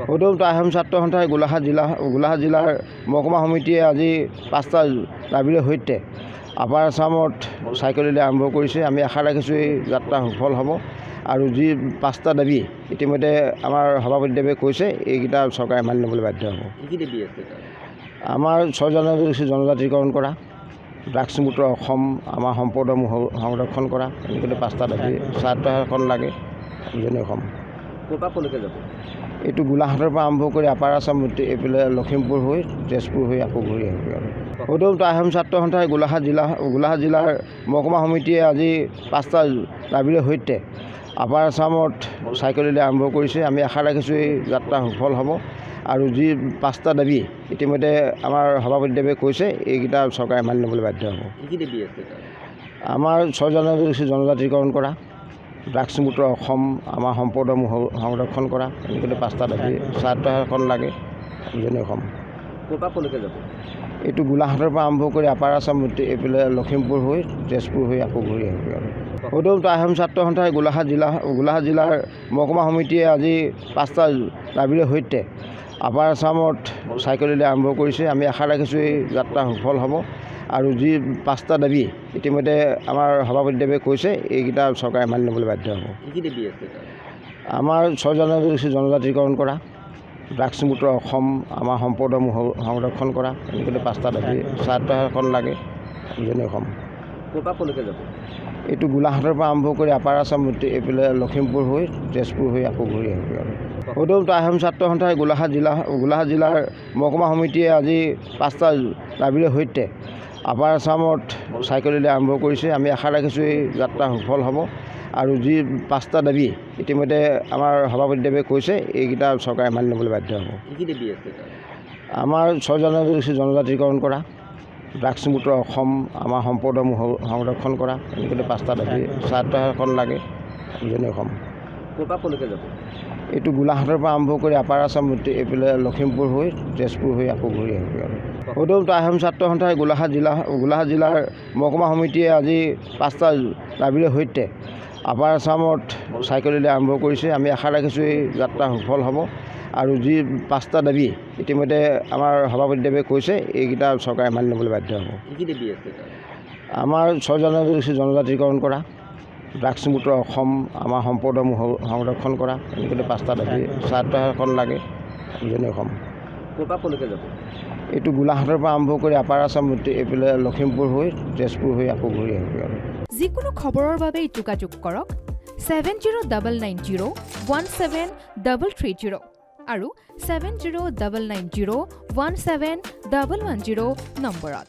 সদৌত আহোম ছাত্ৰ সন্থাই গোলাঘাট জিলাৰ মহকুমা সমিতিয়ে আজি 5টা দাবীৰ সৈতে আপাৰ আছামত চাইকেল ৰেলী আৰম্ভ কৰিছে। আমি আশা ৰাখিছোঁ এই যাত্ৰা সফল হ'ব আৰু যি 5টা দাবী ইতিমধ্যে আমাৰ সভাপতিদেৱে কৈছে এইকেইটা চৰকাৰে মানি ল'বলৈ বাধ্য হ'ব। আমাৰ 6 জনজাতিকৰণ কৰা, ড্ৰাগছ মুক্ত অসম, আমাৰ সম্পদসমূহ সংৰক্ষণ কৰা, এনেকৈ 5টা দাবী। স্বায়ত্তশাসন লাগে উজনি অসম। এইটো গোলাঘাটৰ পৰা আৰম্ভ কৰি আপাৰ আছাম এইফালে লখিমপুৰ হৈ তেজপুৰ হৈ আকৌ ঘূৰি আহিব। সদৌত আহোম ছাত্ৰ সন্থাই গোলাঘাট জিলাৰ মহকুমা সমিতিয়ে আজি 5টা দাবীৰ সৈতে আপাৰ আছামত চাইকেল ৰেলী আৰম্ভ কৰিছে। আমি আশা ৰাখিছোঁ এই যাত্ৰা সফল হ'ব আৰু যি 5টা দাবী ইতিমধ্যে আমাৰ সভাপতিদেৱে কৈছে এইকেইটা চৰকাৰে মানি ল'বলৈ বাধ্য হ'ব। আমাৰ 6 জনজাতিকৰণ কৰা, ড্ৰাগছ মুক্ত অসম, আমাৰ সম্পদসমূহ সংৰক্ষণ কৰা, এনেকৈ 5টা দাবী। স্বায়ত্তশাসন লাগে উজনি অসম। এইটো গোলাঘাটৰ পৰা আৰম্ভ কৰি আপাৰ আছাম এইফালে লখিমপুৰ হৈ তেজপুৰ হৈ আকৌ ঘূৰি আহিব। সদৌত আহোম ছাত্ৰ সন্থাই গোলাঘাট জিলাৰ মহকুমা সমিতিয়ে আজি 5টা দাবীৰ সৈতে আপাৰ আছামত চাইকেল ৰেলী আৰম্ভ কৰিছে। আমি আশা ৰাখিছোঁ এই যাত্ৰা সফল হ'ব আৰু যি 5টা দাবী ইতিমধ্যে আমাৰ সভাপতিদেৱে কৈছে এইকেইটা চৰকাৰে মানি ল'বলৈ বাধ্য হ'ব। আমাৰ 6 জনজাতিকৰণ কৰা, ড্ৰাগছ মুক্ত অসম, আমাৰ সম্পদসমূহ সংৰক্ষণ কৰা, এনেকৈ 5টা দাবী। স্বায়ত্তশাসন লাগে উজনি অসম। এইটো গোলাঘাটৰ পৰা আৰম্ভ কৰি আপাৰ আছাম এইফালে লখিমপুৰ হৈ তেজপুৰ হৈ আকৌ ঘূৰি আহিব। সদৌত আহোম ছাত্ৰ সন্থাই গোলাঘাট জিলাৰ মহকুমা সমিতিয়ে আজি 5টা দাবীৰ সৈতে আপাৰ আছামত চাইকেল ৰেলী আৰম্ভ কৰিছে। আমি আশা ৰাখিছোঁ এই যাত্ৰা সফল হ'ব আৰু যি 5টা দাবী ইতিমধ্যে আমাৰ সভাপতিদেৱে কৈছে এইকেইটা চৰকাৰে মানি ল'বলৈ বাধ্য হ'ব। আমাৰ 6 জনজাতিকৰণ কৰা, ড্ৰাগছ মুক্ত অসম, আমাৰ সম্পদসমূহ সংৰক্ষণ কৰা, এনেকৈ 5টা দাবী। স্বায়ত্তশাসন লাগে উজনি অসম। এইটো গোলাঘাটৰ পৰা আৰম্ভ কৰি আপাৰ আছাম এইফালে লখিমপুৰ হৈ তেজপুৰ হৈ আকৌ ঘূৰি আহিব। সদৌত আহোম ছাত্ৰ সন্থাই গোলাঘাট জিলাৰ মহকুমা সমিতিয়ে আজি 5টা দাবীৰ সৈতে আপাৰ আছামত চাইকেল ৰেলী আৰম্ভ কৰিছে। আমি আশা ৰাখিছোঁ এই যাত্ৰা সফল হ'ব আৰু যি 5টা দাবী ইতিমধ্যে আমাৰ সভাপতিদেৱে কৈছে এইকেইটা চৰকাৰে মানি ল'বলৈ বাধ্য হ'ব। আমাৰ 6 জনজাতিকৰণ কৰা, ড্ৰাগছ মুক্ত অসম, আমাৰ সম্পদসমূহ সংৰক্ষণ কৰা, এনেকৈ 5টা দাবী। স্বায়ত্তশাসন লাগে উজনি অসম। এইটো গোলাঘাটৰ পৰা আৰম্ভ কৰি আপাৰ আছাম এইফালে লখিমপুৰ হৈ তেজপুৰ হৈ আকৌ ঘূৰি আহিব। যিকোনো খবৰৰ বাবে যোগাযোগ কৰক 7099017330 আৰু 7099017110 নম্বৰত।